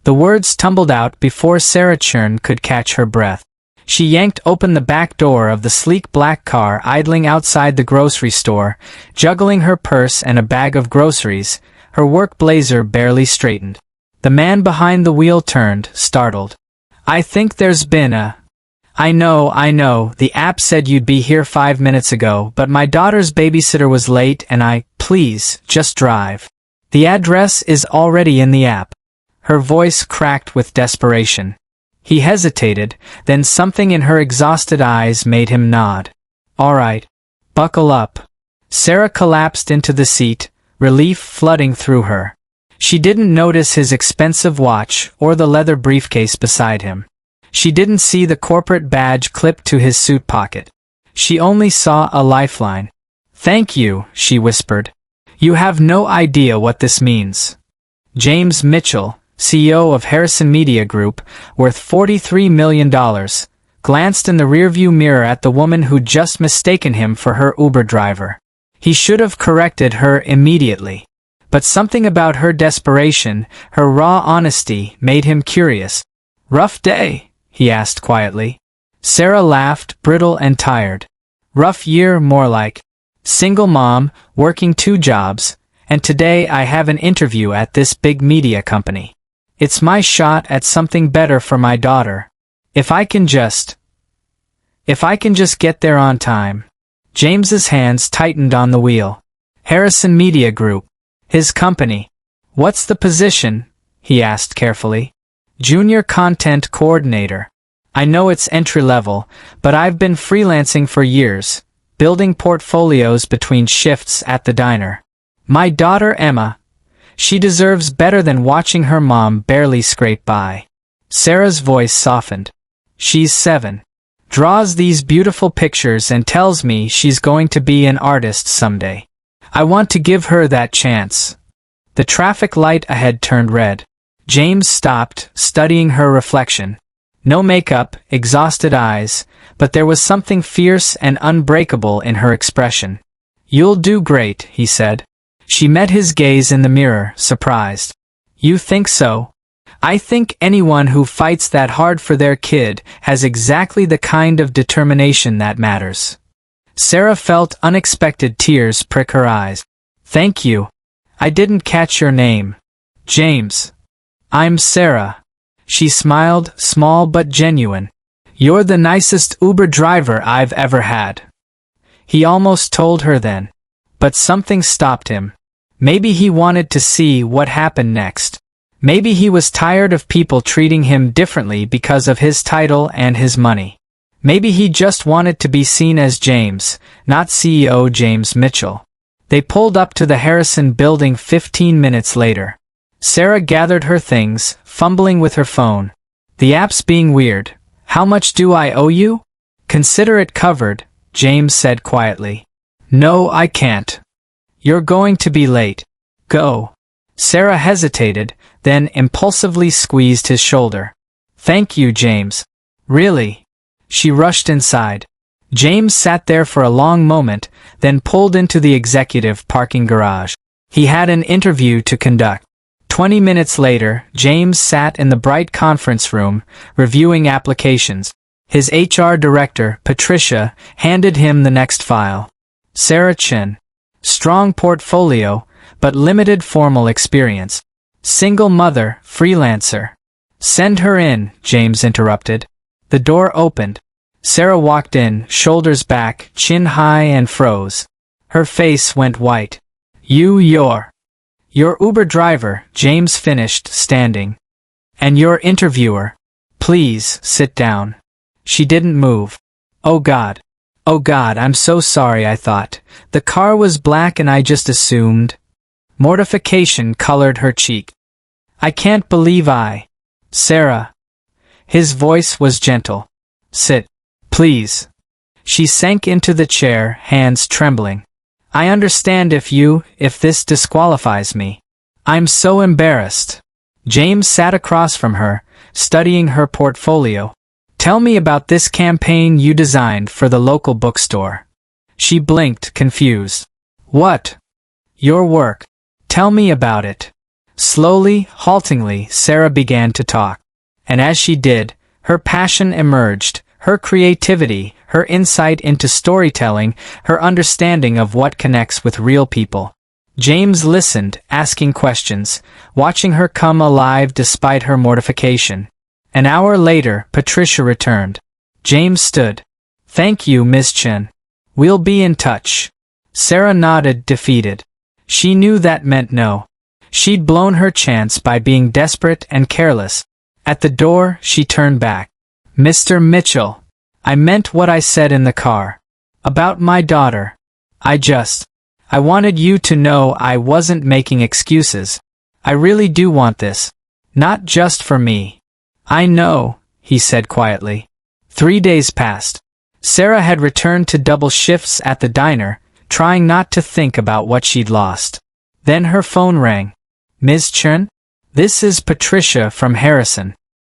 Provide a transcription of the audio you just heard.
The words tumbled out before Sarah Churn could catch her breath. She yanked open the back door of the sleek black car idling outside the grocery store, juggling her purse and a bag of groceries, her work blazer barely straightened. The man behind the wheel turned, startled. "I think there's been a—" I know, the app said you'd be here 5 minutes ago, but my daughter's babysitter was late and please, just drive. The address is already in the app." Her voice cracked with desperation. He hesitated, then something in her exhausted eyes made him nod. "All right. Buckle up." Sarah collapsed into the seat, relief flooding through her. She didn't notice his expensive watch or the leather briefcase beside him. She didn't see the corporate badge clipped to his suit pocket. She only saw a lifeline. "Thank you," she whispered. "You have no idea what this means." James Mitchell, CEO of Harrison Media Group, worth $43 million, glanced in the rearview mirror at the woman who'd just mistaken him for her Uber driver. He should have corrected her immediately. But something about her desperation, her raw honesty, made him curious. "Rough day?" he asked quietly. Sarah laughed, brittle and tired. "Rough year, more like. Single mom, working 2 jobs, and today I have an interview at this big media company. It's my shot at something better for my daughter. If I can just get there on time." James's hands tightened on the wheel. "Harrison Media Group. His company. What's the position?" he asked carefully. "Junior Content Coordinator. I know it's entry-level, but I've been freelancing for years, building portfolios between shifts at the diner. My daughter Emma, she deserves better than watching her mom barely scrape by." Sarah's voice softened. "She's 7. Draws these beautiful pictures and tells me she's going to be an artist someday. I want to give her that chance." The traffic light ahead turned red. James stopped, studying her reflection. No makeup, exhausted eyes, but there was something fierce and unbreakable in her expression. "You'll do great," he said. She met his gaze in the mirror, surprised. "You think so?" "I think anyone who fights that hard for their kid has exactly the kind of determination that matters." Sarah felt unexpected tears prick her eyes. "Thank you. I didn't catch your name." "James." "I'm Sarah." She smiled, small but genuine. "You're the nicest Uber driver I've ever had." He almost told her then. But something stopped him. Maybe he wanted to see what happened next. Maybe he was tired of people treating him differently because of his title and his money. Maybe he just wanted to be seen as James, not CEO James Mitchell. They pulled up to the Harrison building 15 minutes later. Sarah gathered her things, fumbling with her phone. "The app's being weird. How much do I owe you?" "Consider it covered," James said quietly. "No, I can't. You're going to be late. Go." Sarah hesitated, then impulsively squeezed his shoulder. "Thank you, James." "Really?" She rushed inside. James sat there for a long moment, then pulled into the executive parking garage. He had an interview to conduct. 20 minutes later, James sat in the bright conference room, reviewing applications. His HR director, Patricia, handed him the next file. Sarah Churn. Strong portfolio, but limited formal experience. Single mother, freelancer. "Send her in," James interrupted. The door opened. Sarah walked in, shoulders back, chin high, and froze. Her face went white. You're Uber driver," James finished, standing. "And your interviewer. Please, sit down." She didn't move. Oh God, I'm so sorry," I thought. "The car was black and I just assumed." Mortification colored her cheek. "I can't believe Sarah." His voice was gentle. "Sit, please." She sank into the chair, hands trembling. "I understand if this disqualifies me. I'm so embarrassed." James sat across from her, studying her portfolio. "Tell me about this campaign you designed for the local bookstore." She blinked, confused. "What?" "Your work. Tell me about it." Slowly, haltingly, Sarah began to talk. And as she did, her passion emerged, her creativity, her insight into storytelling, her understanding of what connects with real people. James listened, asking questions, watching her come alive despite her mortification. An hour later, Patricia returned. James stood. "Thank you, Miss Chen. We'll be in touch." Sarah nodded, defeated. She knew that meant no. She'd blown her chance by being desperate and careless. At the door, she turned back. "Mr. Mitchell, I meant what I said in the car. About my daughter. I wanted you to know I wasn't making excuses. I really do want this. Not just for me." "I know," he said quietly. 3 days passed. Sarah had returned to double shifts at the diner, trying not to think about what she'd lost. Then her phone rang. "Ms. Chen? This is Patricia from Harrison."